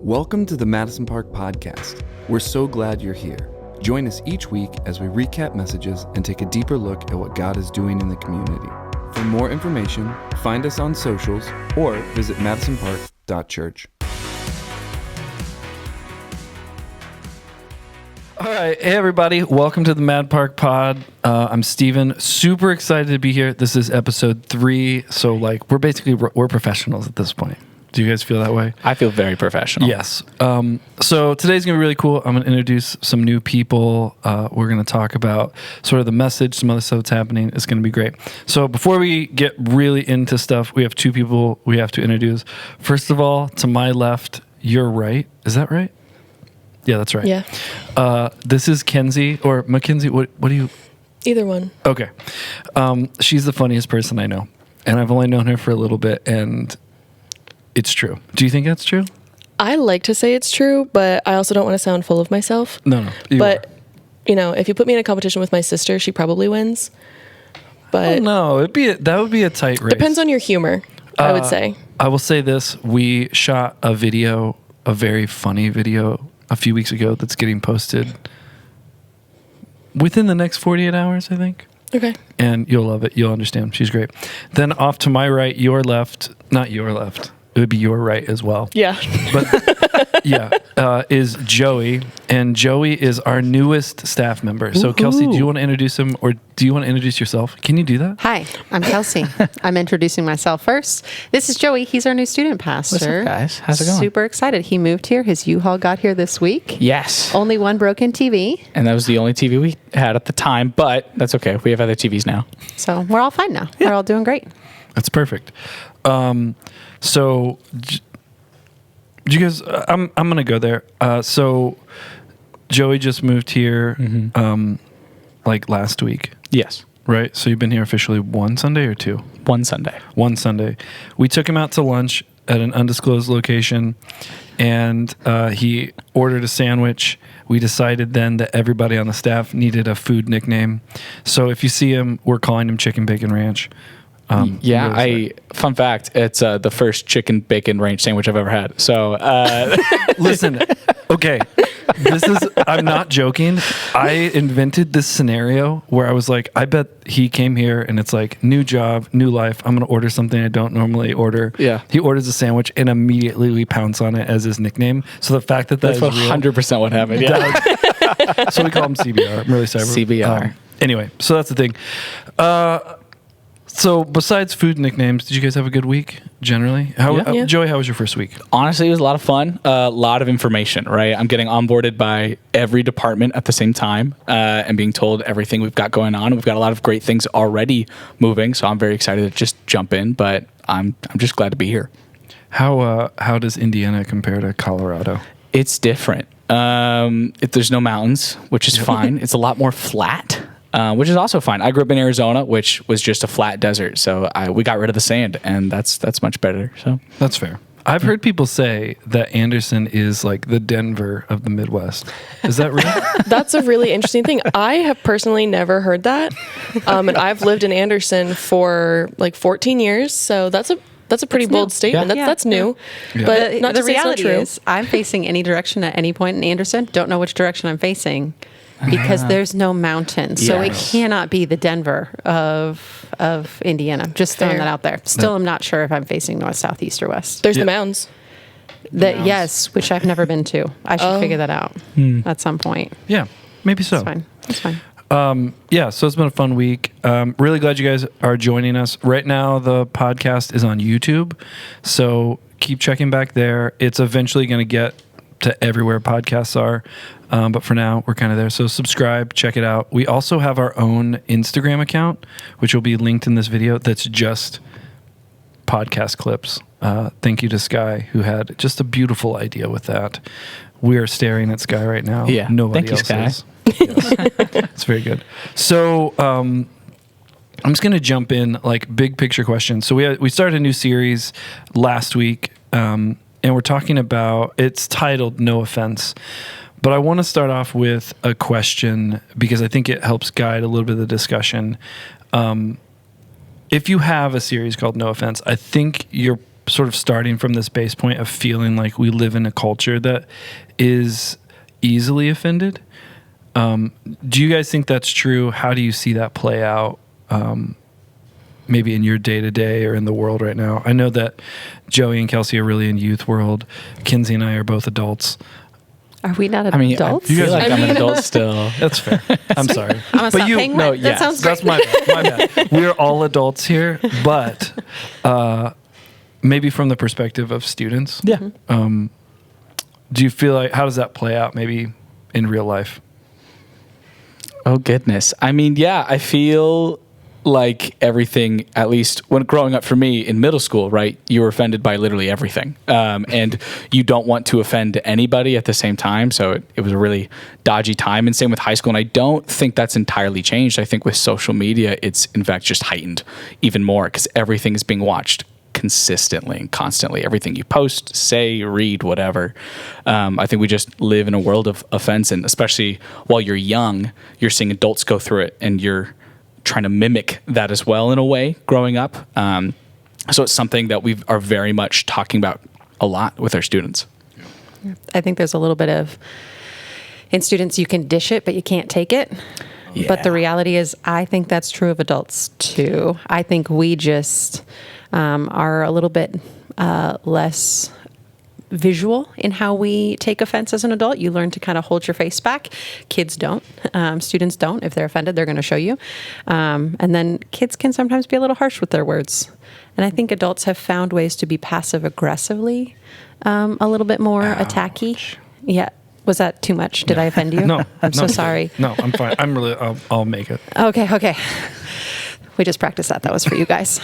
Welcome to the Madison Park Podcast. We're so glad you're here. Join us each week as we recap messages and take a deeper look at what God is doing in the community. For more information, find us on socials or visit madisonpark.church. All right. Hey, everybody. Welcome to the Mad Park Pod. I'm Steven. Super excited to be here. This is episode 3. So, we're professionals at this point. Do you guys feel that way? I feel very professional. Yes. So today's going to be really cool. I'm going to introduce some new people. We're going to talk about sort of the message, some other stuff that's happening. It's going to be great. So before we get really into stuff, we have 2 people we have to introduce. First of all, to my left, your right. Is that right? Yeah, that's right. Yeah. This is Kenzie or Mackenzie. What do you? Either one. Okay. She's the funniest person I know. And I've only known her for a little bit, and it's true. Do you think that's true? I like to say it's true, but I also don't want to sound full of myself. No. You know, if you put me in a competition with my sister, she probably wins. But no, that would be a tight race. Depends on your humor, I would say. I will say this. We shot a very funny video a few weeks ago that's getting posted within the next 48 hours, I think. Okay. And you'll love it. You'll understand. She's great. Then off to my right, your left, not your left. It would be your right as well. Yeah. But yeah, is Joey. And Joey is our newest staff member. So Kelsey, do you want to introduce him or do you want to introduce yourself? Can you do that? Hi, I'm Kelsey. I'm introducing myself first. This is Joey. He's our new student pastor. What's up, guys? How's it going? Super excited. He moved here. His U-Haul got here this week. Yes. Only one broken TV. And that was the only TV we had at the time, but that's okay. We have other TVs now. So we're all fine now. We're all doing great. That's perfect. So, you guys, I'm going to go there. So, Joey just moved here, last week, Yes. right? So you've been here officially 1 Sunday or 2? One Sunday. 1 Sunday. We took him out to lunch at an undisclosed location, and he ordered a sandwich. We decided then that everybody on the staff needed a food nickname. So if you see him, we're calling him Chicken Bacon Ranch. Fun fact, it's the first chicken bacon ranch sandwich I've ever had. So, Listen, okay, I'm not joking. I invented this scenario where I was like, I bet he came here and it's like, new job, new life. I'm going to order something I don't normally order. Yeah. He orders a sandwich and immediately we pounce on it as his nickname. So the fact that that's is real. 100% what happened. Yeah. So we call him CBR. I'm really sorry. CBR. Anyway, so that's the thing. So besides food nicknames, did you guys have a good week generally? Yeah. Joey, how was your first week? Honestly, it was a lot of fun. A lot of information, right? I'm getting onboarded by every department at the same time and being told everything we've got going on. We've got a lot of great things already moving, so I'm very excited to just jump in, but I'm just glad to be here. How does Indiana compare to Colorado? It's different. There's no mountains, which is fine. It's a lot more flat. Which is also fine. I grew up in Arizona, which was just a flat desert, so we got rid of the sand, and that's much better. So That's fair. I've heard people say that Anderson is like the Denver of the Midwest. Is that real? That's a really interesting thing. I have personally never heard that. And I've lived in Anderson for like 14 years, so that's a pretty bold statement. Yeah. That's new. Yeah. But not the to say it's not reality true. is I'm facing any direction at any point in Anderson. Don't know which direction I'm facing because there's no mountains. So it Yes. cannot be the Denver of Indiana. Just throwing Fair. that out there. Still, I'm not sure if I'm facing north, south, east, or west. There's the mounds. Yes, which I've never been to. I should figure that out at some point. Yeah, maybe so. It's fine. It's fine. So it's been a fun week. Really glad you guys are joining us. Right now, the podcast is on YouTube, so keep checking back there. It's eventually going to get to everywhere podcasts are, but for now, we're kind of there. So subscribe, check it out. We also have our own Instagram account, which will be linked in this video, that's just podcast clips. Thank you to Sky, who had just a beautiful idea with that. We are staring at Sky right now. Yeah. Nobody Thank you, else Sky. is. Yes. It's very good. So I'm just going to jump in, like, big picture questions. So we started a new series last week, and we're talking about, it's titled No Offense. But I want to start off with a question because I think it helps guide a little bit of the discussion. If you have a series called No Offense, I think you're sort of starting from this base point of feeling like we live in a culture that is easily offended. Do you guys think that's true? How do you see that play out? Maybe in your day-to-day or in the world right now. I know that Joey and Kelsey are really in youth world. Kinsey and I are both adults. Are we not I mean, adults? I feel like I I'm an mean- adult still. That's fair. I'm sorry. I'm gonna stop paying no, rent. yes, That sounds great. That's my bad. We're all adults here, but maybe from the perspective of students. Yeah. Do you feel like, how does that play out maybe in real life? Oh, goodness. I mean, yeah, I feel like everything, at least when growing up for me in middle school, right, you were offended by literally everything. And you don't want to offend anybody at the same time. So it was a really dodgy time. And same with high school. And I don't think that's entirely changed. I think with social media, it's in fact just heightened even more because everything is being watched consistently and constantly. Everything you post, say, read, whatever. I think we just live in a world of offense. And especially while you're young, you're seeing adults go through it and you're trying to mimic that as well in a way growing up. So it's something that we are very much talking about a lot with our students. I think there's a little bit of, in students, you can dish it, but you can't take it. But the reality is, I think that's true of adults too. I think we just are a little bit less visual in how we take offense as an adult. You learn to kind of hold your face back. Kids don't. Students don't. If they're offended, they're going to show you. And then kids can sometimes be a little harsh with their words. And I think adults have found ways to be passive aggressively, a little bit more attacky. Yeah. Was that too much? Did I offend you? No. I'm so sorry. No, I'm fine. I'll make it. Okay. We just practiced that. That was for you guys.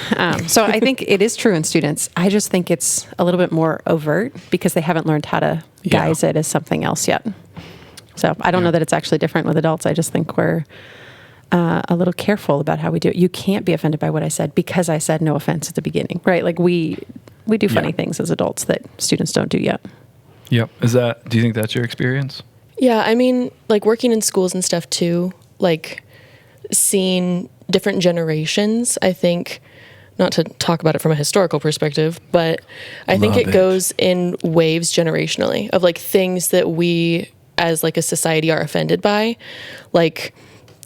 So I think it is true in students. I just think it's a little bit more overt because they haven't learned how to guise it as something else yet. So I don't know that it's actually different with adults. I just think we're a little careful about how we do it. You can't be offended by what I said because I said no offense at the beginning, right? Like we do funny things as adults that students don't do yet. Yep. Do you think that's your experience? Yeah, I mean, like working in schools and stuff too, like seeing different generations, I think, not to talk about it from a historical perspective, but I think it goes in waves generationally of like things that we as like a society are offended by, like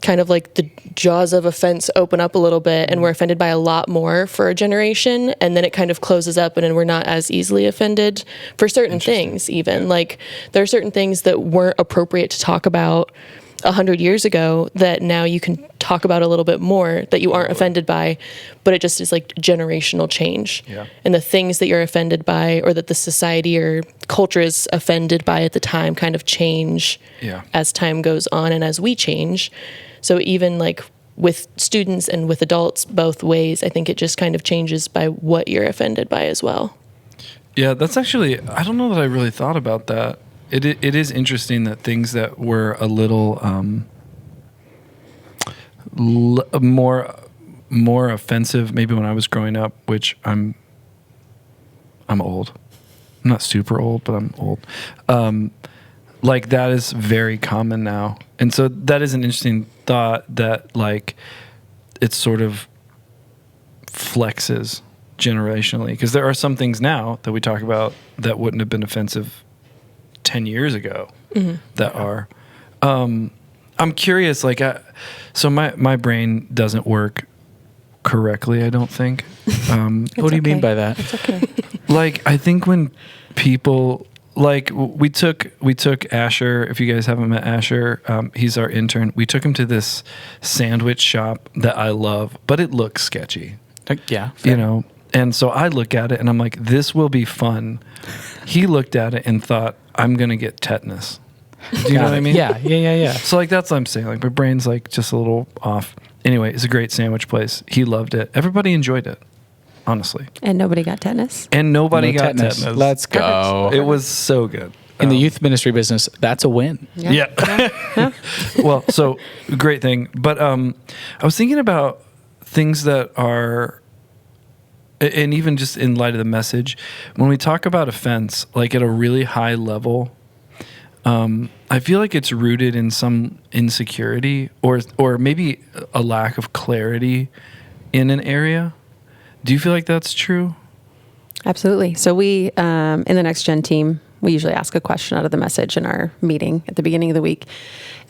kind of like the jaws of offense open up a little bit and we're offended by a lot more for a generation, and then it kind of closes up and then we're not as easily offended for certain things. Even like there are certain things that weren't appropriate to talk about 100 years ago that now you can talk about a little bit more that you aren't offended by, but it just is like generational change. Yeah. And the things that you're offended by or that the society or culture is offended by at the time kind of change as time goes on and as we change. So even like with students and with adults, both ways, I think it just kind of changes by what you're offended by as well. Yeah, that's actually, I don't know that I really thought about that. It is interesting that things that were a little more offensive maybe when I was growing up, which I'm old. I'm not super old, but I'm old. Like that is very common now. And so that is an interesting thought that like it sort of flexes generationally, because there are some things now that we talk about that wouldn't have been offensive 10 years ago that are. I'm curious, like, so my brain doesn't work correctly, I don't think. What do you mean by that? It's okay. Like, I think when people, like, we took Asher, if you guys haven't met Asher, he's our intern. We took him to this sandwich shop that I love, but it looks sketchy. Yeah. You know? And so I look at it and I'm like, this will be fun. He looked at it and thought, I'm going to get tetanus. Do you know what I mean? Yeah. So like, that's what I'm saying. Like my brain's like just a little off. Anyway, it's a great sandwich place. He loved it. Everybody enjoyed it, honestly. And nobody got tetanus. And nobody No got tetanus. tetanus. Let's go. It was so good. In the youth ministry business, that's a win. Yeah. Well, so great thing. But I was thinking about things that are, and even just in light of the message, when we talk about offense, like at a really high level, I feel like it's rooted in some insecurity or maybe a lack of clarity in an area. Do you feel like that's true? Absolutely. So we, in the Next Gen team, we usually ask a question out of the message in our meeting at the beginning of the week.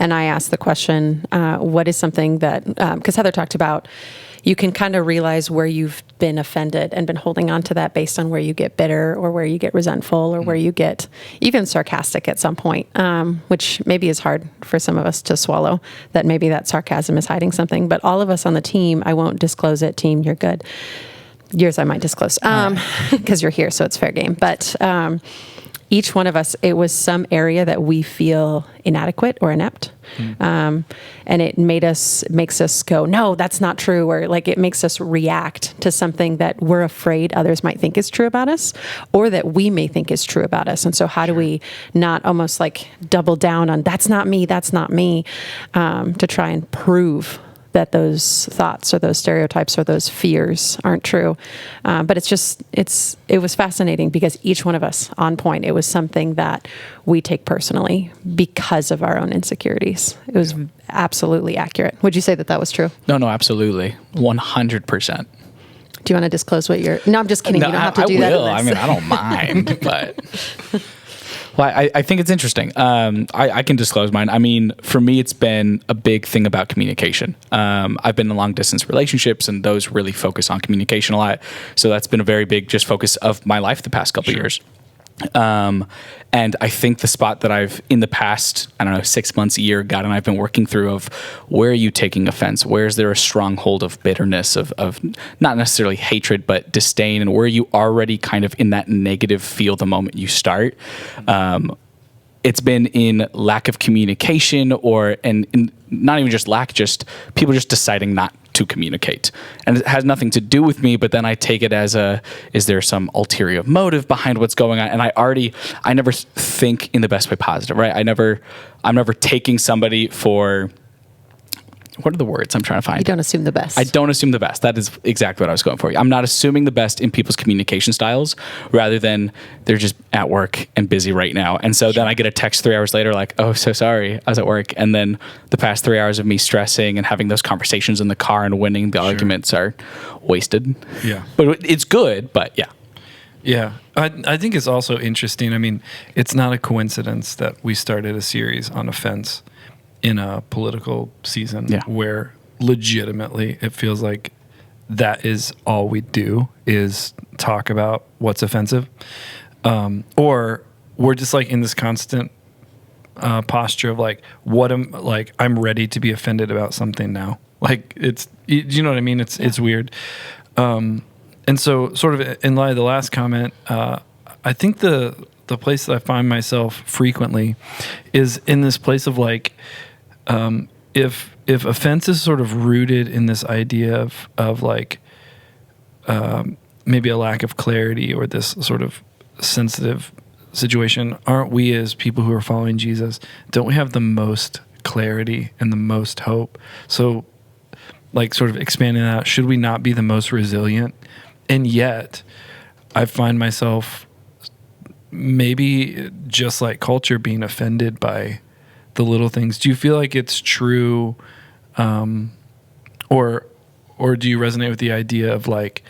And I asked the question, what is something that, because Heather talked about, you can kind of realize where you've been offended and been holding on to that based on where you get bitter or where you get resentful or where you get even sarcastic at some point, which maybe is hard for some of us to swallow, that maybe that sarcasm is hiding something. But all of us on the team, I won't disclose it, team, you're good. Yours I might disclose because you're here, so it's fair game. But each one of us, it was some area that we feel inadequate or inept. And it makes us go, no, that's not true. Or like it makes us react to something that we're afraid others might think is true about us or that we may think is true about us. And so how do we not almost like double down on that's not me, to try and prove that those thoughts or those stereotypes or those fears aren't true. But it was fascinating because each one of us on point, it was something that we take personally because of our own insecurities. It was absolutely accurate. Would you say that was true? No, absolutely. 100%. Do you want to disclose what you're... No, I'm just kidding. No, you don't have to do that. I mean, I don't mind, but... Well, I think it's interesting. I can disclose mine. I mean, for me, it's been a big thing about communication. I've been in long distance relationships, and those really focus on communication a lot. So that's been a very big just focus of my life the past couple of years. And I think the spot that I've in the past, 6 months, a year, God and I've been working through of where are you taking offense? Where is there a stronghold of bitterness, of not necessarily hatred, but disdain, and where you already kind of in that negative feel the moment you start? It's been in lack of communication and not even just lack, just people just deciding not to communicate. And it has nothing to do with me, but then I take it as is there some ulterior motive behind what's going on? And I never think in the best way positive, right? I'm never taking somebody for, what are the words I'm trying to find? You don't assume the best. I don't assume the best. That is exactly what I was going for. I'm not assuming the best in people's communication styles, rather than they're just at work and busy right now. And so then I get a text 3 hours later like, oh, so sorry, I was at work. And then the past 3 hours of me stressing and having those conversations in the car and winning the arguments are wasted. Yeah. But it's good, but yeah. Yeah. I think it's also interesting. I mean, it's not a coincidence that we started a series on offense in a political season where legitimately it feels like that is all we do is talk about what's offensive. Or we're just like in this constant posture of like, I'm ready to be offended about something now. Like you know what I mean? It's weird. And so sort of in light of the last comment, I think the place that I find myself frequently is in this place of like, if offense is sort of rooted in this idea of like maybe a lack of clarity or this sort of sensitive situation, aren't we as people who are following Jesus, don't we have the most clarity and the most hope? So like sort of expanding that, should we not be the most resilient? And yet I find myself maybe just like culture being offended by the little things. Do you feel like it's true, or do you resonate with the idea of like,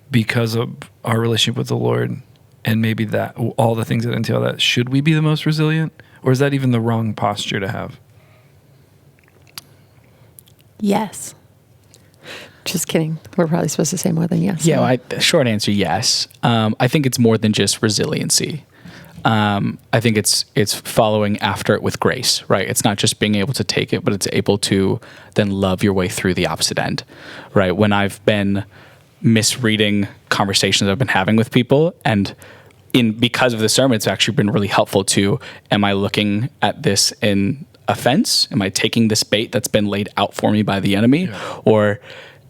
because of our relationship with the Lord and maybe that all the things that entail that, should we be the most resilient, or is that even the wrong posture to have? Yes. Just kidding. We're probably supposed to say more than yes. Yeah, short answer, yes. I think it's more than just resiliency. I think it's following after it with grace, right? It's not just being able to take it, but it's able to then love your way through the opposite end, right? When I've been misreading conversations I've been having with people, and because of the sermon, it's actually been really helpful to, am I looking at this in offense? Am I taking this bait that's been laid out for me by the enemy? Yeah. Or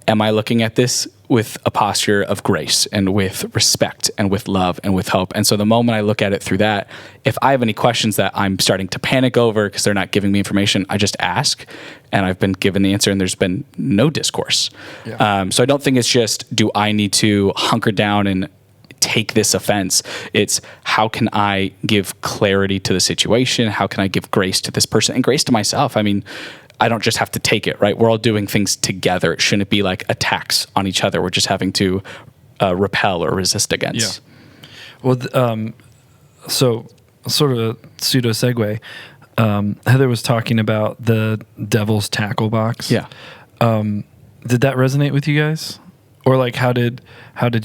am I looking at this with a posture of grace and with respect and with love and with hope? And so the moment I look at it through that, if I have any questions that I'm starting to panic over because they're not giving me information, I just ask, and I've been given the answer, and there's been no discourse. Yeah. So I don't think it's just, do I need to hunker down and take this offense? It's, how can I give clarity to the situation? How can I give grace to this person and grace to myself? I mean, I don't just have to take it, right? We're all doing things together. It shouldn't be like attacks on each other. We're just having to repel or resist against. Well, so sort of a pseudo segue. Heather was talking about the devil's tackle box. Yeah. Did that resonate with you guys, or like how did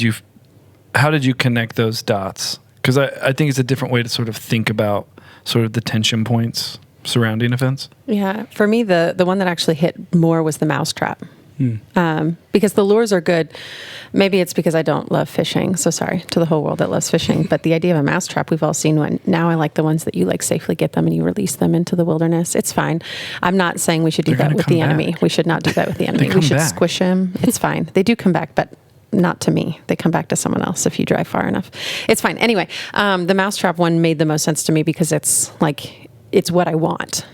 you connect those dots? Because I think it's a different way to sort of think about sort of the tension points surrounding events. Yeah, for me, the one that actually hit more was the mousetrap. Because the lures are good. Maybe it's because I don't love fishing. So sorry to the whole world that loves fishing. But the idea of a mousetrap, we've all seen one. Now I like the ones that you like safely get them and you release them into the wilderness. It's fine. I'm not saying we should do They're that with gonna the come enemy. back. We should not do that with the enemy. They We come should back. squish him. It's fine. They do come back, but not to me. They come back to someone else if you drive far enough. It's fine. Anyway, the mousetrap one made the most sense to me because it's what I want.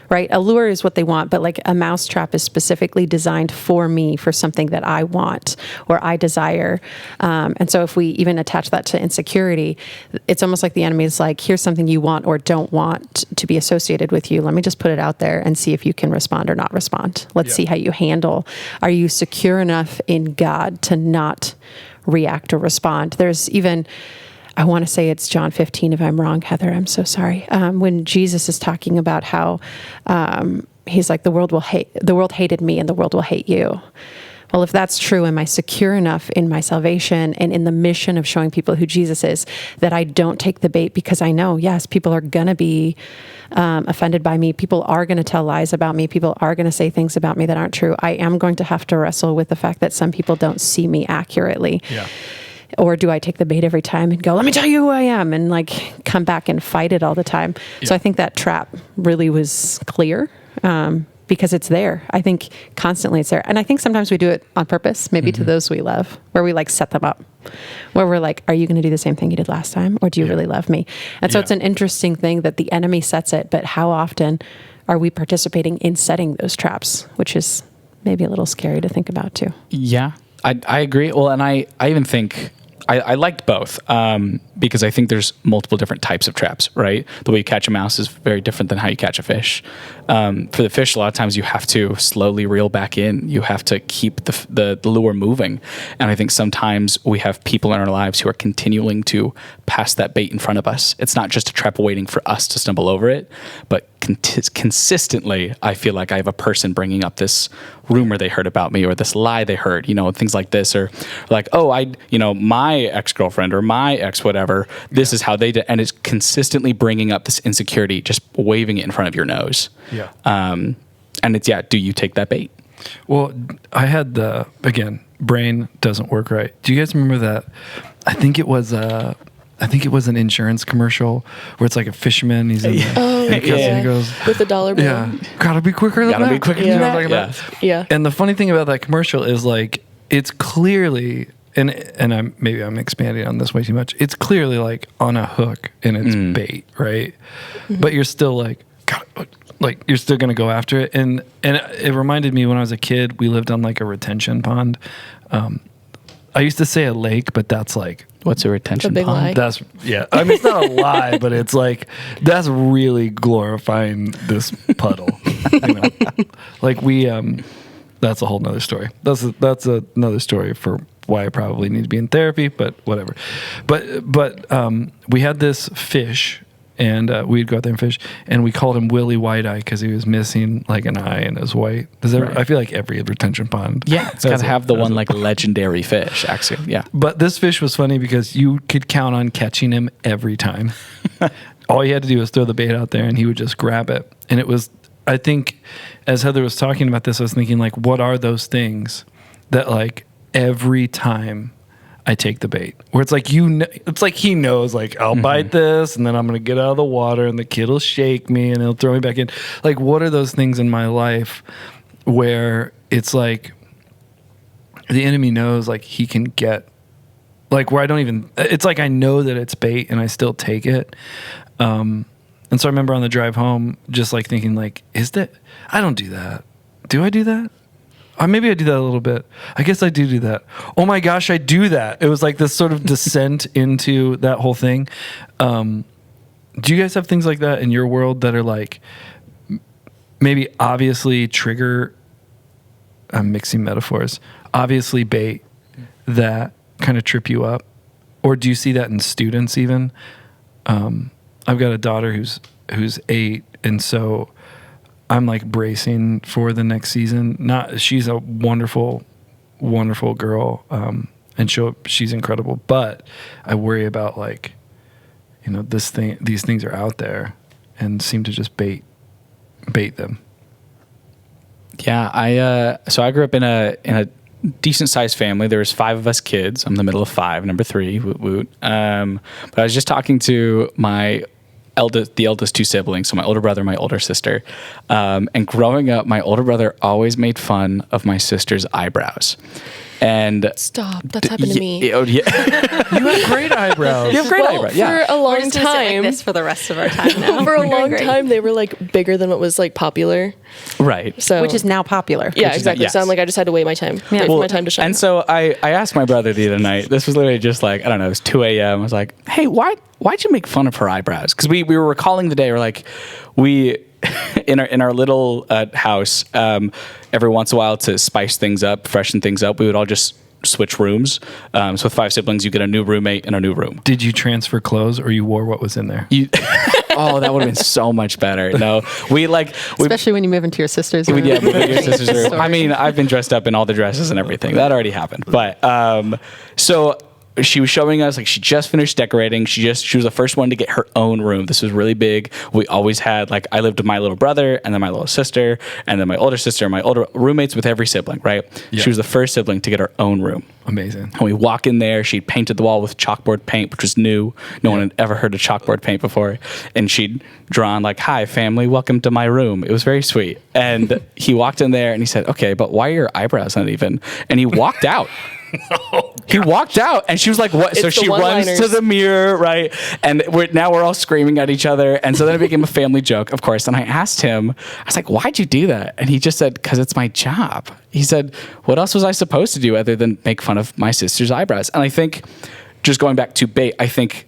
Right? A lure is what they want, but like a mousetrap is specifically designed for me for something that I want or I desire. And so if we even attach that to insecurity, it's almost like the enemy is like, here's something you want or don't want to be associated with you. Let me just put it out there and see if you can respond or not respond. Let's see how you handle. Are you secure enough in God to not react or respond? There's even, I want to say it's John 15. If I'm wrong, Heather, I'm so sorry. When Jesus is talking about how he's like, the world hated me and the world will hate you. Well, if that's true, am I secure enough in my salvation and in the mission of showing people who Jesus is that I don't take the bait because I know, yes, people are going to be offended by me. People are going to tell lies about me. People are going to say things about me that aren't true. I am going to have to wrestle with the fact that some people don't see me accurately. Yeah. Or do I take the bait every time and go, let me tell you who I am, and like come back and fight it all the time? Yeah. So I think that trap really was clear because it's there. I think constantly it's there. And I think sometimes we do it on purpose, maybe to those we love, where we like set them up, where we're like, are you going to do the same thing you did last time? Or do you really love me? And so it's an interesting thing that the enemy sets it, but how often are we participating in setting those traps, which is maybe a little scary to think about too. Yeah, I agree. Well, and I even think I liked both because I think there's multiple different types of traps, right? The way you catch a mouse is very different than how you catch a fish. For the fish, a lot of times you have to slowly reel back in. You have to keep the lure moving. And I think sometimes we have people in our lives who are continuing to pass that bait in front of us. It's not just a trap waiting for us to stumble over it, but consistently, I feel like I have a person bringing up this rumor they heard about me or this lie they heard, things like this, or like, oh, my ex-girlfriend or my ex whatever, this is how they did. And it's consistently bringing up this insecurity, just waving it in front of your nose. Yeah. And it's, do you take that bait? Well, I had again, brain doesn't work right. Do you guys remember that? I think it was an insurance commercial where it's like a fisherman. He's in and he goes with the dollar bill. Yeah, gotta be quicker than Gotta that. be quicker You than know what I'm that. talking about? Yeah. And the funny thing about that commercial is like it's clearly, and I'm expanding on this way too much. It's clearly like on a hook and it's bait, right? Mm-hmm. But you're still like, God, like you're still gonna go after it. And it reminded me when I was a kid, we lived on like a retention pond. I used to say a lake, but that's like, what's a retention A big pond? lie. that's, yeah. I mean, it's not a lie, but it's like, that's really glorifying this puddle. Like that's a whole nother story. That's another story for why I probably need to be in therapy, but whatever. But we had this fish, and we'd go out there and fish, and we called him Willie White Eye because he was missing like an eye and it was white. I feel like every retention pond. Yeah, it's got to have the one like legendary fish, actually. Yeah. But this fish was funny because you could count on catching him every time. All you had to do was throw the bait out there and he would just grab it. And it was, I think, as Heather was talking about this, I was thinking like, what are those things that like every time I take the bait, where it's like, it's like he knows, like, I'll bite this and then I'm going to get out of the water and the kid will shake me and he'll throw me back in. Like, what are those things in my life where it's like the enemy knows, like, he can get, like, where I don't even, it's like I know that it's bait and I still take it. And so I remember on the drive home just like thinking, like, I don't do that. Do I do that? Maybe I do that a little bit. I guess I do that. Oh my gosh, I do that. It was like this sort of descent into that whole thing. Do you guys have things like that in your world that are like maybe obviously trigger, I'm mixing metaphors, obviously bait that kind of trip you up? Or do you see that in students even? I've got a daughter who's 8, and so I'm like bracing for the next season. She's a wonderful, wonderful girl, and she's incredible. But I worry about like, these things are out there, and seem to just bait them. Yeah, so I grew up in a decent sized family. There was 5 of us kids. I'm the middle of 5, number 3. Woot woot. But I was just talking to the eldest 2 siblings, so my older brother and my older sister. And growing up, my older brother always made fun of my sister's eyebrows. And Stop. That's happened to me. Yeah. You have great eyebrows. You have great eyebrows. Yeah. For a long We're just gonna sit like time. this for the rest of our time now. For a We're doing long great. time, they were like bigger than what was like popular. Right. So Which is now popular. yeah, is exactly. yes. So I'm like, I just had to wait my time. Yeah. Wait for Well, my time to shine. And so I asked my brother the other night. This was literally just like, I don't know, it was 2 a.m. I was like, hey, why'd you make fun of her eyebrows? Because we were recalling the day. We're like, in our little house, every once in a while to spice things up, freshen things up, we would all just switch rooms. So with 5 siblings, you get a new roommate in a new room. Did you transfer clothes, or you wore what was in there? Oh, that would have been so much better. No, Especially when you move into your sister's room. Yeah, moving your sister's room. Story. I mean, I've been dressed up in all the dresses and everything. That already happened. But so she was showing us, like, she just finished decorating. She was the first one to get her own room. This was really big. We always had, like, I lived with my little brother and then my little sister and then my older sister and my older roommates with every sibling, right? Yeah. She was the first sibling to get her own room. Amazing. And we walk in there. She'd painted the wall with chalkboard paint, which was new. No one had ever heard of chalkboard paint before. And she'd drawn like, "Hi, family, welcome to my room." It was very sweet. And he walked in there and he said, "Okay, but why are your eyebrows uneven?" And he walked out. He walked out, and she was like, "What?" So It's the she runs one-liners. to the mirror, right? And we're all screaming at each other. And so then it became a family joke, of course. And I asked him, I was like, "Why'd you do that?" And he just said, "Because it's my job." He said, "What else was I supposed to do other than make fun of my sister's eyebrows?" And I think, just going back to bait, I think,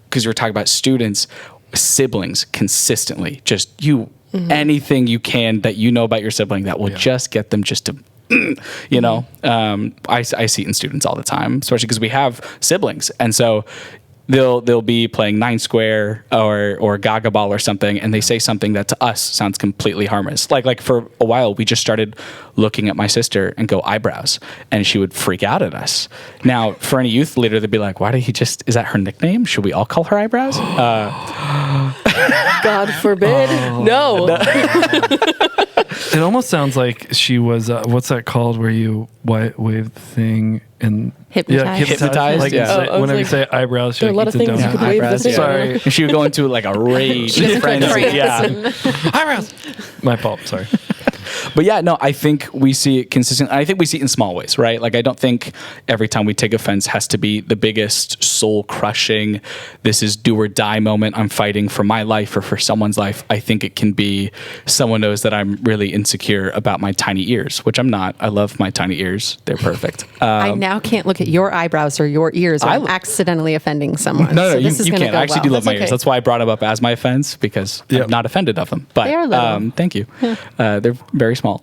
because you were talking about students, siblings consistently, just anything you can that you know about your sibling that will just get them just to, I see it in students all the time, especially because we have siblings. And so they'll be playing 9 Square or Gaga Ball or something, and they say something that to us sounds completely harmless. Like for a while, we just started looking at my sister and go, "Eyebrows," and she would freak out at us. Now, for any youth leader, they'd be like, "Why did he just? Is that her nickname? Should we all call her Eyebrows?" God forbid. No. It almost sounds like she was, what's that called, where you wave the thing and Hypnotized. Hypnotized, Like yeah. say- Oh, I was whenever you like, say eyebrows, she there are a lot of eats things you donut. could wave the Eyebrows, thing yeah. Sorry. And she would go into like a rage frenzy. Yeah. Eyebrows. My fault. Sorry. But yeah, no, I think we see it consistent. I think we see it in small ways, right? Like, I don't think every time we take offense has to be the biggest soul crushing, this is do or die moment. I'm fighting for my life or for someone's life. I think it can be someone knows that I'm really insecure about my tiny ears, which I'm not. I love my tiny ears. They're perfect. I now can't look at your eyebrows or your ears, or I'm accidentally offending someone. No, So you this is gonna can't. go I actually well. do love That's my ears. okay. That's why I brought them up as my offense, because Yep. I'm not offended of them. But They are little. thank you. They're very small.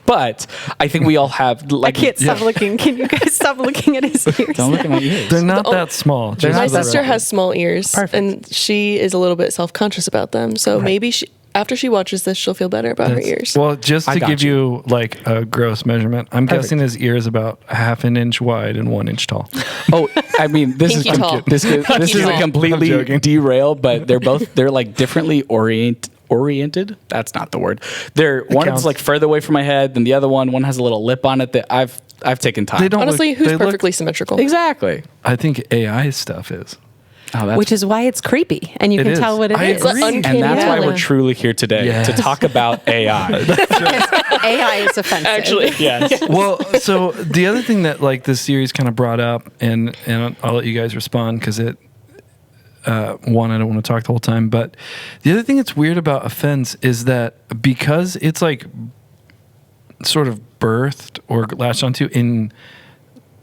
But I think we all have, I like, can't stop looking. Can you guys stop looking at his ears? don't look at my ears. They're not that small. They're just My not for the sister record. has small ears, and she is a little bit self-conscious about them. So maybe after she watches this, she'll feel better about her That's- ears. Well, just I to got give you like a gross measurement, I'm guessing his ear is about half an inch wide and 1 inch tall. Oh, I mean, this Pinky is tall. this is a tall. I'm completely joking. derail, but they're like differently oriented. That's not the word. One counts. is like further away from my head than the other one. One has a little lip on it that I've taken time. They don't Honestly, look- who's they look- perfectly symmetrical? exactly. I think AI stuff is. Oh, that's Which is why it's creepy, and you It can is. tell what it I is. agree. Uncanny and that's why valley. we're truly here today Yes. to talk about AI. AI is offensive. Actually, Yes. Well, so the other thing that like this series kind of brought up, and I'll let you guys respond because it, one, I don't want to talk the whole time, but the other thing that's weird about offense is that because it's like sort of birthed or latched onto in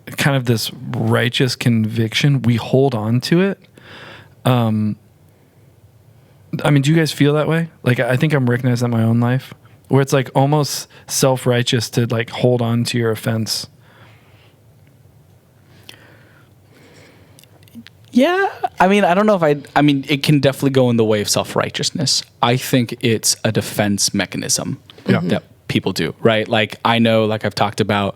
kind of this righteous conviction, we hold on to it. I mean, do you guys feel that way? Like, I think I'm recognizing that in my own life, where it's like almost self-righteous to like hold on to your offense. Yeah. I mean, I don't know if I mean, it can definitely go in the way of self-righteousness. I think it's a defense mechanism that people do, right? Like, I know, like I've talked about,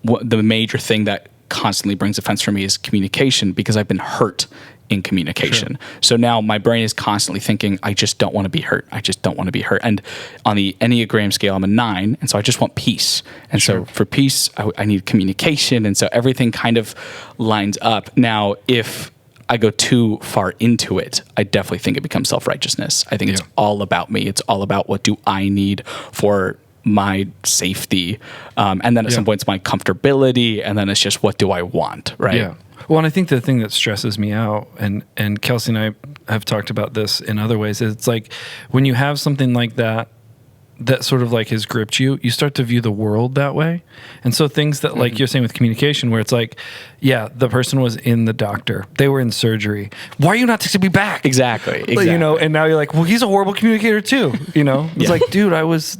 the major thing that constantly brings offense for me is communication, because I've been hurt in communication. Sure. So now my brain is constantly thinking, I just don't want to be hurt. I just don't want to be hurt. And on the Enneagram scale, I'm a 9. And so I just want peace. And so for peace, I need communication. And so everything kind of lines up. Now, if I go too far into it, I definitely think it becomes self-righteousness. I think it's all about me. It's all about what do I need for my safety. And then at some point it's my comfortability. And then it's just, what do I want? Right. Yeah. Well, and I think the thing that stresses me out, and Kelsey and I have talked about this in other ways, is it's like when you have something like that sort of like has gripped you, you start to view the world that way. And so things that, like you're saying with communication, where it's like, yeah, the person was in the doctor, they were in surgery. Why are you not texting me back? Exactly. You know, and now you're like, well, he's a horrible communicator too. You know, it's like, dude, I was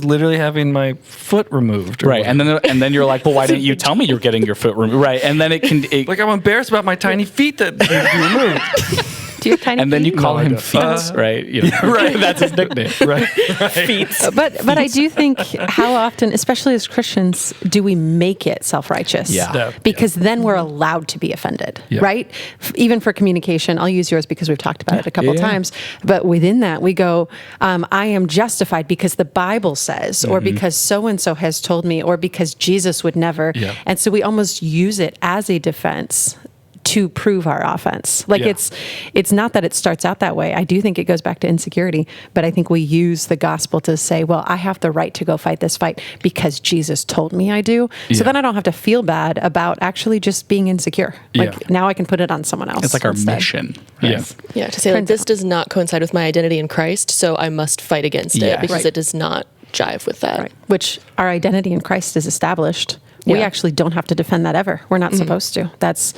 literally having my foot removed. Right. And then you're like, well, why didn't you tell me you're getting your foot removed? Right. And then like, I'm embarrassed about my tiny feet that you removed. Do you have tiny and then you feet? call him Feet, right? You know, right. That's his nickname. Right. Feet. But I do think, how often, especially as Christians, do we make it self-righteous? Yeah. Because then we're allowed to be offended, right? Even for communication, I'll use yours because we've talked about it a couple times. But within that, we go, I am justified because the Bible says, or because so-and-so has told me, or because Jesus would never. Yeah. And so we almost use it as a defense to prove our offense. Like it's not that it starts out that way. I do think it goes back to insecurity, but I think we use the gospel to say, well, I have the right to go fight this fight because Jesus told me I do. So then I don't have to feel bad about actually just being insecure. Like now I can put it on someone else. It's like our instead. mission. Right? Yeah, to say like, this does not coincide with my identity in Christ, so I must fight against it because it does not jive with that. Right. Which our identity in Christ is established. We actually don't have to defend that ever. We're not supposed to. That's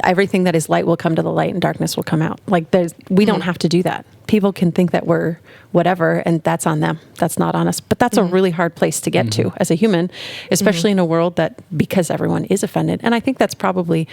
everything that is light will come to the light and darkness will come out. Like we don't have to do that. People can think that we're whatever, and that's on them. That's not on us. But that's a really hard place to get to as a human, especially in a world that, because everyone is offended. And I think that's probably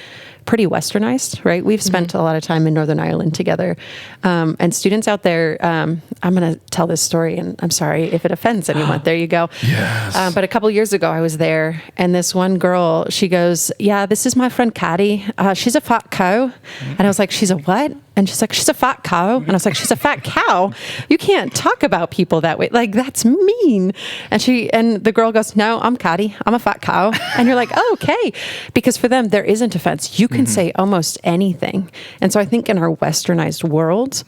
pretty westernized, right? We've spent a lot of time in Northern Ireland together. And students out there, I'm going to tell this story, and I'm sorry if it offends anyone. There you go. Yes. But a couple years ago, I was there, and this one girl, she goes, yeah, this is my friend Caddy. She's a fat cow. And I was like, she's a what? And she's like, she's a fat cow. And I was like, she's a fat cow? You can't talk about people that way. Like, that's mean. And the girl goes, no, I'm Caddy. I'm a fat cow. And you're like, oh, okay. Because for them, there isn't offense. You can say almost anything. And so I think in our westernized world,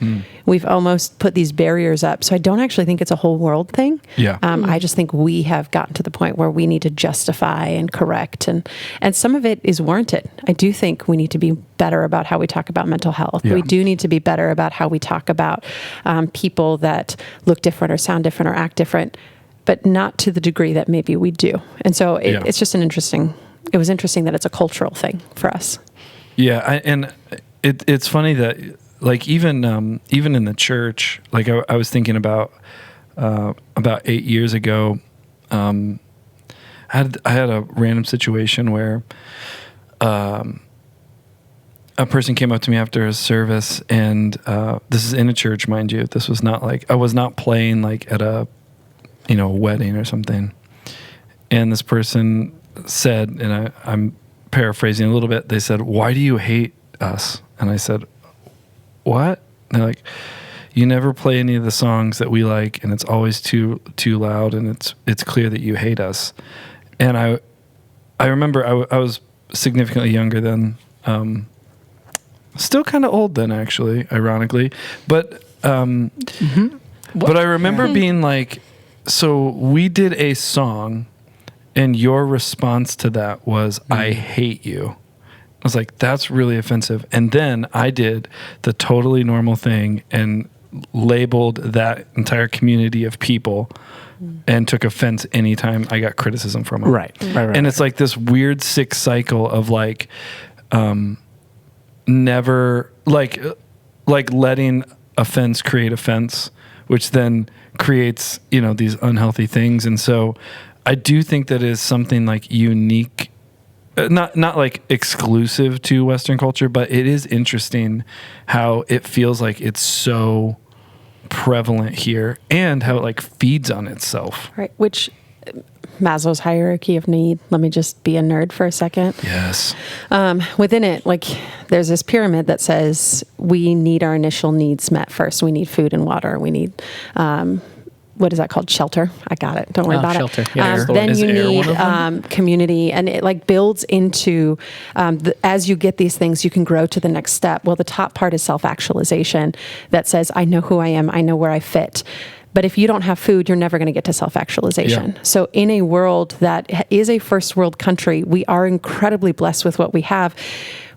we've almost put these barriers up. So I don't actually think it's a whole world thing. Yeah. I just think we have gotten to the point where we need to justify and correct. And some of it is warranted. I do think we need to be better about how we talk about mental health. Yeah. We do need to be better about how we talk about people that look different or sound different or act different, but not to the degree that maybe we do. And so it's just it was interesting that it's a cultural thing for us. Yeah. It's funny that like even in the church, like I was thinking about 8 years ago, I had a random situation where a person came up to me after a service, and this is in a church, mind you. This was not like, I was not playing like at a wedding or something. And this person said, and I'm paraphrasing a little bit, they said, "Why do you hate us?" And I said, "What?" And they're like, "You never play any of the songs that we like, and it's always too loud, and it's clear that you hate us." And I remember I was significantly younger then, still kind of old then, actually, ironically, but but I remember being like, so we did a song, and your response to that was, "I hate you." I was like, that's really offensive. And then I did the totally normal thing and labeled that entire community of people and took offense anytime I got criticism from them. Right. And it's like this weird sick cycle of like, never like letting offense create offense, which then creates, these unhealthy things. And so I do think that is something like unique not like exclusive to Western culture, but it is interesting how it feels like it's so prevalent here and how it like feeds on itself. Right. Which Maslow's hierarchy of need. Let me just be a nerd for a second. Yes. Within it, like there's this pyramid that says we need our initial needs met first. We need food and water. We need, what is that called? Shelter. I got it. Don't worry about shelter. it. Yeah, Then Is you air need one of them? community, and it like builds into, as you get these things, you can grow to the next step. Well, the top part is self-actualization that says, I know who I am. I know where I fit. But if you don't have food, you're never going to get to self-actualization. Yeah. So in a world that is a first world country, we are incredibly blessed with what we have.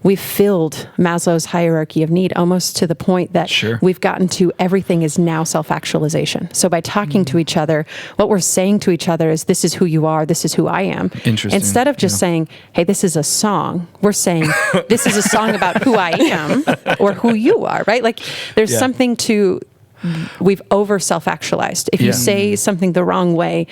We've filled Maslow's hierarchy of need almost to the point that Sure. we've gotten to everything is now self-actualization. So by talking to each other, what we're saying to each other is, this is who you are, this is who I am. Interesting. Instead of just saying, hey, this is a song, we're saying, this is a song about who I am or who you are, right? Like there's Yeah. something to... We've over self-actualized. If Yeah. you say something the wrong way,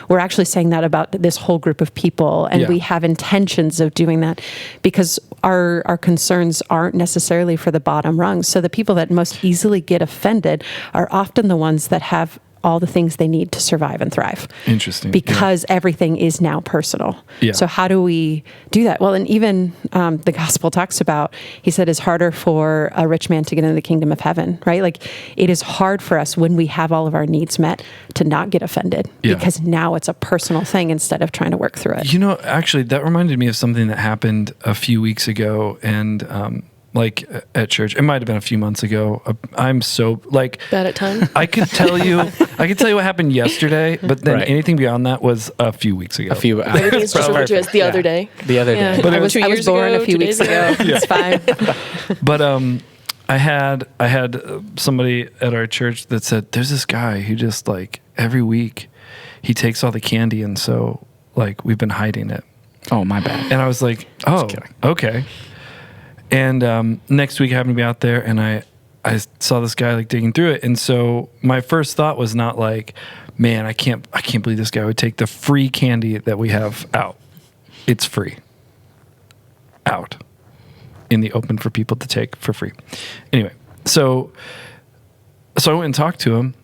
we're actually saying that about this whole group of people, and Yeah. we have intentions of doing that because our concerns aren't necessarily for the bottom rungs. So the people that most easily get offended are often the ones that have all the things they need to survive and thrive. Interesting. Because everything is now personal. Yeah. So how do we do that? Well, and even the gospel talks about, he said, it's harder for a rich man to get into the kingdom of heaven, right? Like it is hard for us when we have all of our needs met to not get offended Yeah. because now it's a personal thing instead of trying to work through it. You know, actually, that reminded me of something that happened a few weeks ago, and like at church, it might have been a few months ago. I'm so like Bad at time. I could tell you what happened yesterday, but then Right. anything beyond that was a few weeks ago. A few. Everything is just referred to as the other day. The other Yeah. day. But I it was, was 2 I was years born ago, a few 2 weeks days ago. ago. It's fine. But I had somebody at our church that said, "There's this guy who just like every week he takes all the candy, and so like we've been hiding it." Oh, my bad. And I was like, "Oh, kidding. okay." And next week I happened to be out there, and I saw this guy like digging through it, and so my first thought was not like, "Man, I can't believe this guy would take the free candy that we have out. It's free, out in the open for people to take for free." Anyway, so I went and talked to him,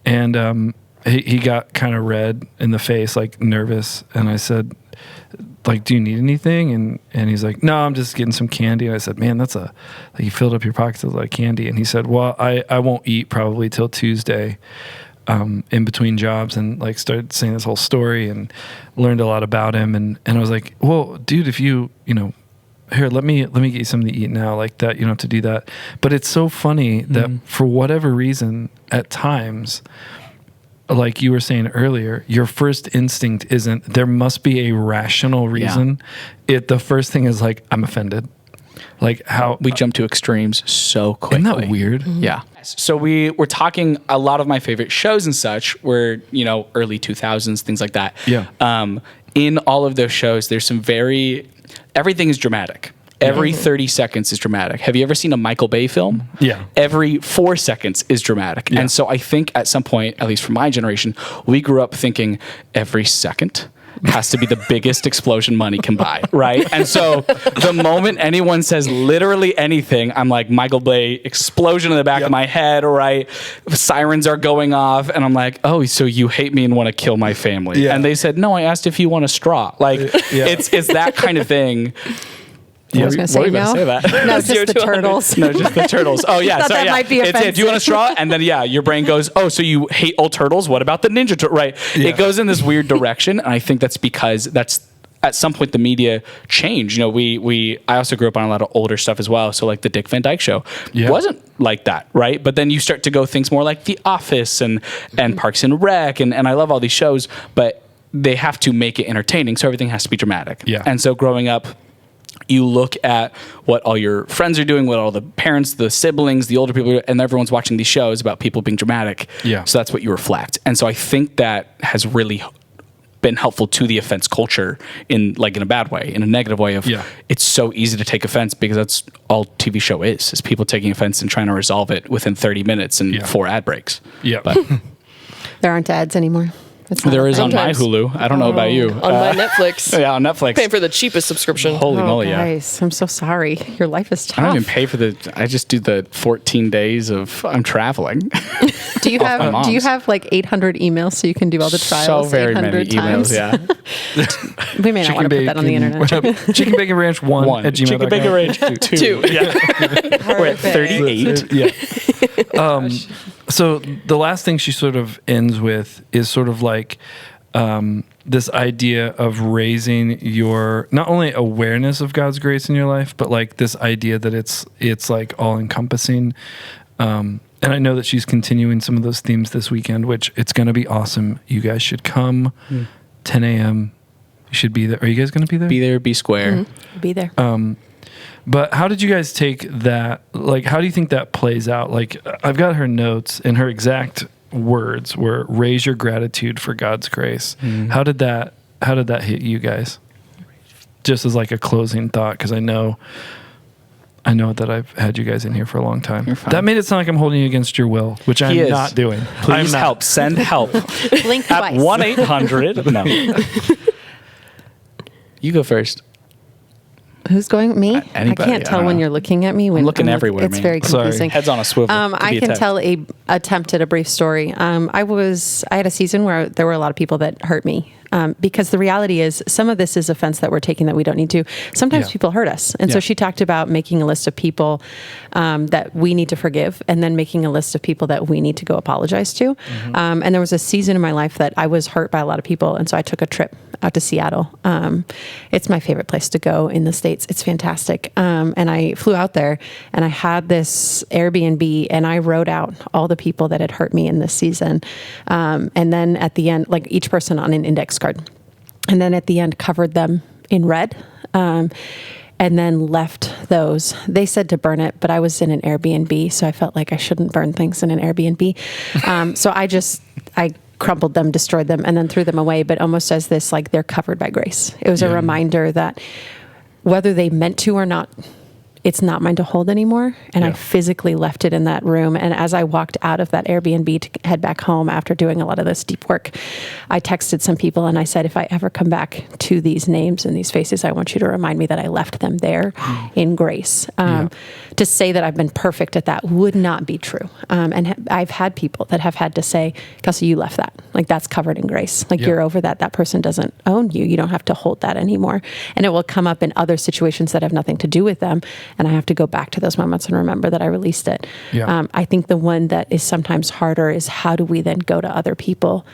and he got kind of red in the face, like nervous, and I said, like, "Do you need anything?" And he's like, "No, I'm just getting some candy." And I said, "Man, that's like you filled up your pockets with like candy." And he said, "Well, I won't eat probably till Tuesday, in between jobs," and like started saying this whole story and learned a lot about him. And I was like, "Well, dude, if you know, here, let me get you something to eat now, like that. You don't have to do that." But it's so funny that for whatever reason, at times, like you were saying earlier, your first instinct isn't, there must be a rational reason. The first thing is like, I'm offended. Like how We jump to extremes so quickly. isn't that weird? Yeah. So we were talking, a lot of my favorite shows and such were, early 2000s, things like that. Yeah. In all of those shows, there's some everything is dramatic. Every 30 seconds is dramatic. Have you ever seen a Michael Bay film? Yeah. Every 4 seconds is dramatic. Yeah. And so I think at some point, at least for my generation, we grew up thinking every second has to be the biggest explosion money can buy, right? And so the moment anyone says literally anything, I'm like, Michael Bay, explosion in the back of my head, right? Sirens are going off, and I'm like, oh, so you hate me and want to kill my family. Yeah. And they said, no, I asked if you want a straw. Like, it's that kind of thing. I was going to say What were you no. gonna say that? No, just the turtles. No, just the turtles. Oh yeah, Thought sorry. that Yeah. might be It's, do you want a offensive. straw? And then your brain goes, oh, so you hate old turtles? What about the Ninja Turtle? Right. Yeah. It goes in this weird direction, and I think that's because at some point the media changed. I also grew up on a lot of older stuff as well. So like the Dick Van Dyke Show wasn't like that, right? But then you start to go things more like The Office and Parks and Rec, and I love all these shows, but they have to make it entertaining, so everything has to be dramatic. Yeah. And so growing up, you look at what all your friends are doing, what all the parents, the siblings, the older people, and everyone's watching these shows about people being dramatic. Yeah. So that's what you reflect. And so I think that has really been helpful to the offense culture in a bad way, in a negative way of it's so easy to take offense because that's all TV show is people taking offense and trying to resolve it within 30 minutes and 4 ad breaks. Yeah. But There aren't ads anymore. It's not There a is thing. on my Sometimes. Hulu. I don't know about you. On my Netflix. Yeah, on Netflix. Paying for the cheapest subscription. Holy moly, yeah. Guys, I'm so sorry. Your life is I tough. don't even pay for I just do the 14 days of I'm traveling. Do you my have mom's. like 800 emails so you can do all the trials So very 800 many times? emails, yeah. We may not want to put that on the internet. Chicken Bacon Ranch 1 One. at gmail.com. Chicken Bacon Ranch 2. Two. Yeah. We're at 38. Yeah. So the last thing she sort of ends with is sort of like this idea of raising your not only awareness of God's grace in your life, but like this idea that it's like all encompassing. And I know that she's continuing some of those themes this weekend, which it's going to be awesome. You guys should come. 10 a.m. You should be there. Are you guys going to be there? Be there, be square. Be there. But how did you guys take that? Like, how do you think that plays out? Like, I've got her notes, and her exact words were "raise your gratitude for God's grace." How did that hit you guys? Just as like a closing thought, because I know that I've had you guys in here for a long time. You're fine. That made it sound like I'm holding you against your will, which I'm He is. not doing. Please I'm not. help. Send help. Blink At twice. 1-800. No. You go first. Who's going? Me? I anybody, can't I tell don't when know. you're looking at me. When I'm looking It's everywhere, man. very Sorry. confusing. Heads on a swivel. I can tell a attempt at a brief story. I had a season where there were a lot of people that hurt me. Because the reality is some of this is offense that we're taking that we don't need to. Sometimes Yeah. people hurt us. And so Yeah. she talked about making a list of people that we need to forgive and then making a list of people that we need to go apologize to. And there was a season in my life that I was hurt by a lot of people. And so I took a trip out to Seattle. It's my favorite place to go in the States. It's fantastic. And I flew out there and I had this Airbnb and I wrote out all the people that had hurt me in this season. And then at the end, like each person on an index card. And then at the end, covered them in red. And then left those. They said to burn it, but I was in an Airbnb, so I felt like I shouldn't burn things in an Airbnb. So I crumpled them, destroyed them, and then threw them away, but almost as this, like they're covered by grace. It was a reminder that whether they meant to or not, it's not mine to hold anymore. And I physically left it in that room. And as I walked out of that Airbnb to head back home after doing a lot of this deep work, I texted some people and I said, if I ever come back to these names and these faces, I want you to remind me that I left them there in grace. To say that I've been perfect at that would not be true. And I've had people that have had to say, Kelsey, you left that. Like that's covered in grace. Like you're over that. That person doesn't own you. You don't have to hold that anymore. And it will come up in other situations that have nothing to do with them. And I have to go back to those moments and remember that I released it. Yeah. I think the one that is sometimes harder is how do we then go to other people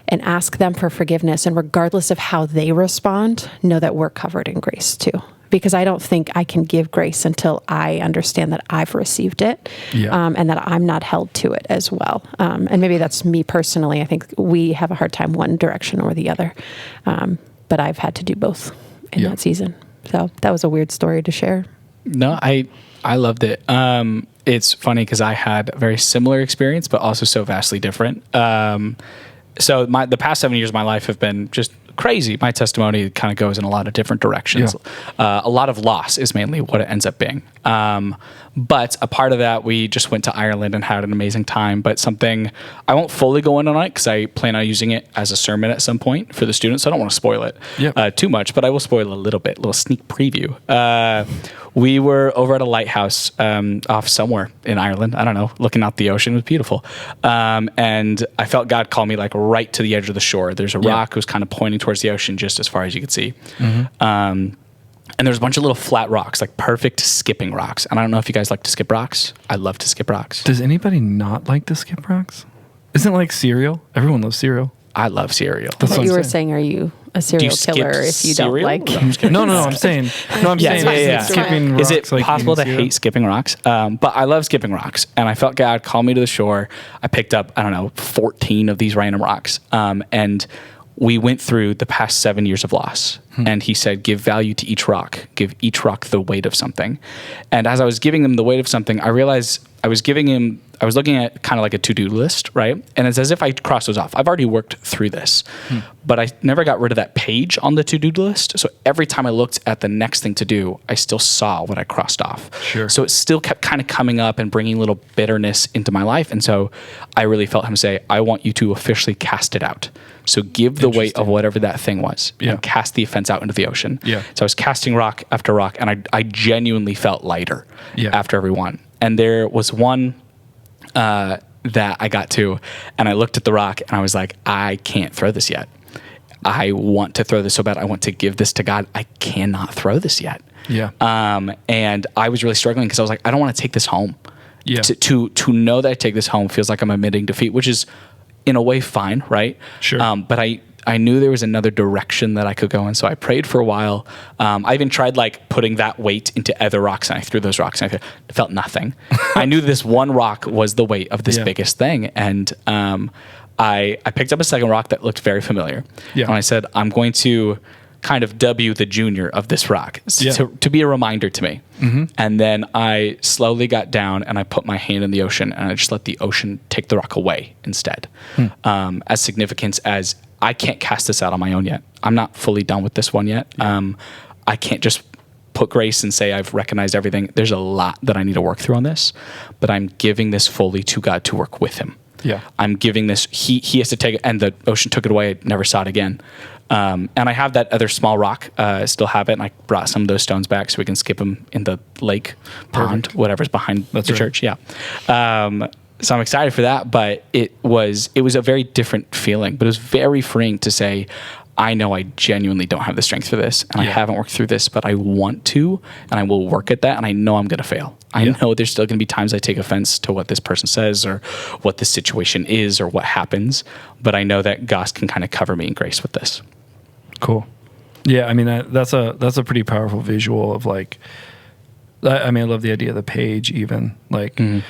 and ask them for forgiveness? And regardless of how they respond, know that we're covered in grace too. Because I don't think I can give grace until I understand that I've received it and that I'm not held to it as well. And maybe that's me personally. I think we have a hard time one direction or the other. But I've had to do both in that season. So that was a weird story to share. No, I loved it. It's funny because I had a very similar experience, but also so vastly different. So the past 7 years of my life have been just crazy. My testimony kind of goes in a lot of different directions. A lot of loss is mainly what it ends up being. But a part of that, we just went to Ireland and had an amazing time. But something, I won't fully go in on it because I plan on using it as a sermon at some point for the students. So I don't want to spoil it too much, but I will spoil a little bit, a little sneak preview. We were over at a lighthouse off somewhere in Ireland. I don't know, looking out the ocean. It was beautiful. And I felt God call me like right to the edge of the shore. There's a rock that was kind of pointing towards the ocean just as far as you could see. And there's a bunch of little flat rocks, like perfect skipping rocks. And I don't know if you guys like to skip rocks. I love to skip rocks. Does anybody not like to skip rocks? Isn't it like cereal? Everyone loves cereal. I love cereal. I That's thought what you I'm were saying. saying, are you a serial skip killer if you don't cereal? like? I'm just kidding. No, I'm saying. No, I'm saying. yeah. Skipping rocks. Is it like possible to eating cereal? hate skipping rocks? But I love skipping rocks. And I felt God call me to the shore. I picked up, 14 of these random rocks. And we went through the past 7 years of loss. And he said, give value to each rock. Give each rock the weight of something. And as I was giving them the weight of something, I realized I was giving him I was looking at kind of like a to-do list, right? And it's as if I crossed those off. I've already worked through this, but I never got rid of that page on the to-do list. So every time I looked at the next thing to do, I still saw what I crossed off. Sure. So it still kept kind of coming up and bringing a little bitterness into my life. And so I really felt him say, I want you to officially cast it out. So give the weight of whatever that thing was and cast the offense out into the ocean. Yeah. So I was casting rock after rock, and I genuinely felt lighter after every one. And there was one that I got to, and I looked at the rock, and I was like, I can't throw this yet. I want to throw this so bad. I want to give this to God. I cannot throw this yet. Yeah. And I was really struggling because I was like, I don't want to take this home. Yeah. To know that I take this home feels like I'm admitting defeat, which is in a way fine, right? Sure. But I knew there was another direction that I could go in, so I prayed for a while. I even tried like putting that weight into other rocks, and I threw those rocks, and I felt nothing. I knew this one rock was the weight of this biggest thing, and I picked up a second rock that looked very familiar, and I said, I'm going to kind of W the junior of this rock to be a reminder to me. And then I slowly got down and I put my hand in the ocean and I just let the ocean take the rock away instead. As significant as I can't cast this out on my own yet. I'm not fully done with this one yet. I can't just put grace and say I've recognized everything. There's a lot that I need to work through on this, but I'm giving this fully to God to work with him. Yeah. I'm giving this, he has to take it, and the ocean took it away. I never saw it again. And I have that other small rock, I still have it, and I brought some of those stones back so we can skip them in the lake, pond, whatever's behind the church. Yeah. So I'm excited for that, but it was a very different feeling, but it was very freeing to say, I know I genuinely don't have the strength for this, and I haven't worked through this, but I want to, and I will work at that, and I know I'm going to fail. I know there's still going to be times I take offense to what this person says or what the situation is or what happens, but I know that God can kind of cover me in grace with this. Cool. Yeah, I mean, that's a pretty powerful visual of like, I mean, I love the idea of the page even, like going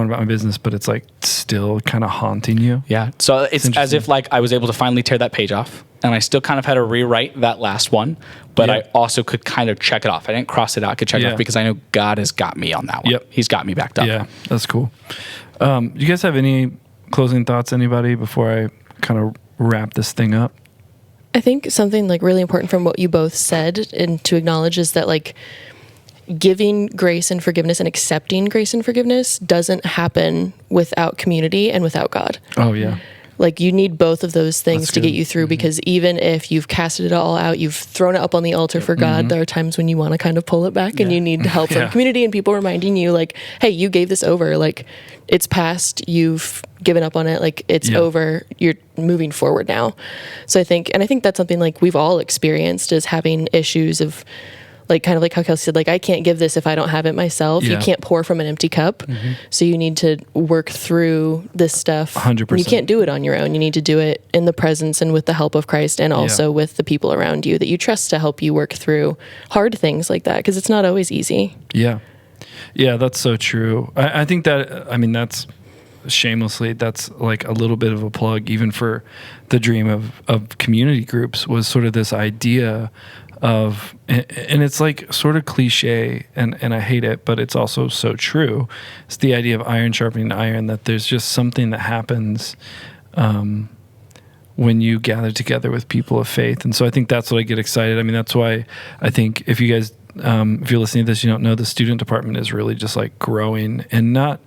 about my business, but it's like still kind of haunting you. Yeah. So it's as if like I was able to finally tear that page off, and I still kind of had to rewrite that last one, but I also could kind of check it off. I didn't cross it out. I could check it off because I know God has got me on that one. Yep. He's got me backed up. Yeah, that's cool. You guys have any closing thoughts, anybody, before I kind of wrap this thing up? I think something like really important from what you both said and to acknowledge is that like giving grace and forgiveness and accepting grace and forgiveness doesn't happen without community and without God. Oh, yeah. Like you need both of those things to get you through because even if you've casted it all out, you've thrown it up on the altar for God, there are times when you want to kind of pull it back and you need help from community and people reminding you like, hey, you gave this over. Like it's past, you've given up on it. Like it's over. You're moving forward now. So I think that's something like we've all experienced is having issues of like kind of like how Kelsey said, like I can't give this if I don't have it myself. You can't pour from an empty cup. So you need to work through this stuff. 100%. You can't do it on your own. You need to do it in the presence and with the help of Christ and also with the people around you that you trust to help you work through hard things like that because it's not always easy. Yeah. Yeah, that's so true. I think that, I mean, that's shamelessly, that's like a little bit of a plug even for the dream of community groups was sort of this idea of, and it's like sort of cliche and I hate it, but it's also so true. It's the idea of iron sharpening iron, that there's just something that happens when you gather together with people of faith. And so I think that's what I get excited. I mean, that's why I think if you guys, if you're listening to this, you don't know, the student department is really just like growing, and not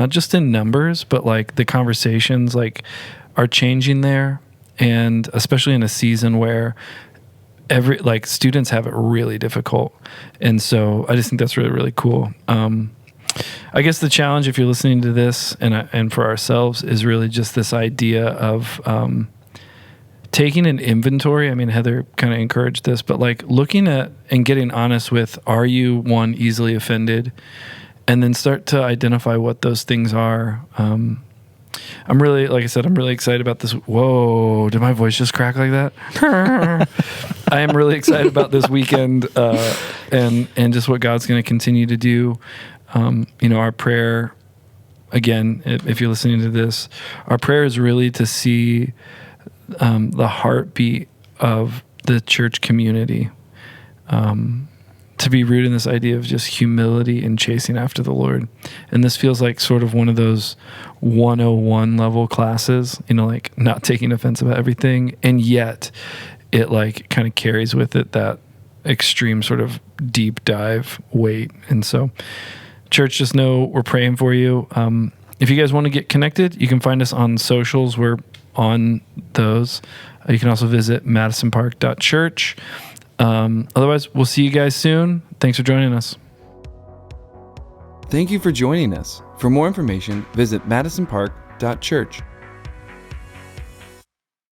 just in numbers, but like the conversations like are changing there. And especially in a season where students have it really difficult. And so I just think that's really, really cool. I guess the challenge, if you're listening to this and for ourselves, is really just this idea of taking an inventory. I mean, Heather kind of encouraged this, but like looking at and getting honest with, are you one easily offended? And then start to identify what those things are. I'm really, like I said, I'm really excited about this. Whoa, did my voice just crack like that? I am really excited about this weekend and just what God's going to continue to do. Our prayer, again, if you're listening to this, our prayer is really to see the heartbeat of the church community. to be rooted in this idea of just humility and chasing after the Lord. And this feels like sort of one of those 101 level classes, like not taking offense about everything. And yet it like kind of carries with it that extreme sort of deep dive weight. And so church, just know we're praying for you. If you guys want to get connected, you can find us on socials. We're on those. You can also visit madisonpark.church. Otherwise, we'll see you guys soon. Thanks for joining us. Thank you for joining us. For more information, visit madisonpark.church.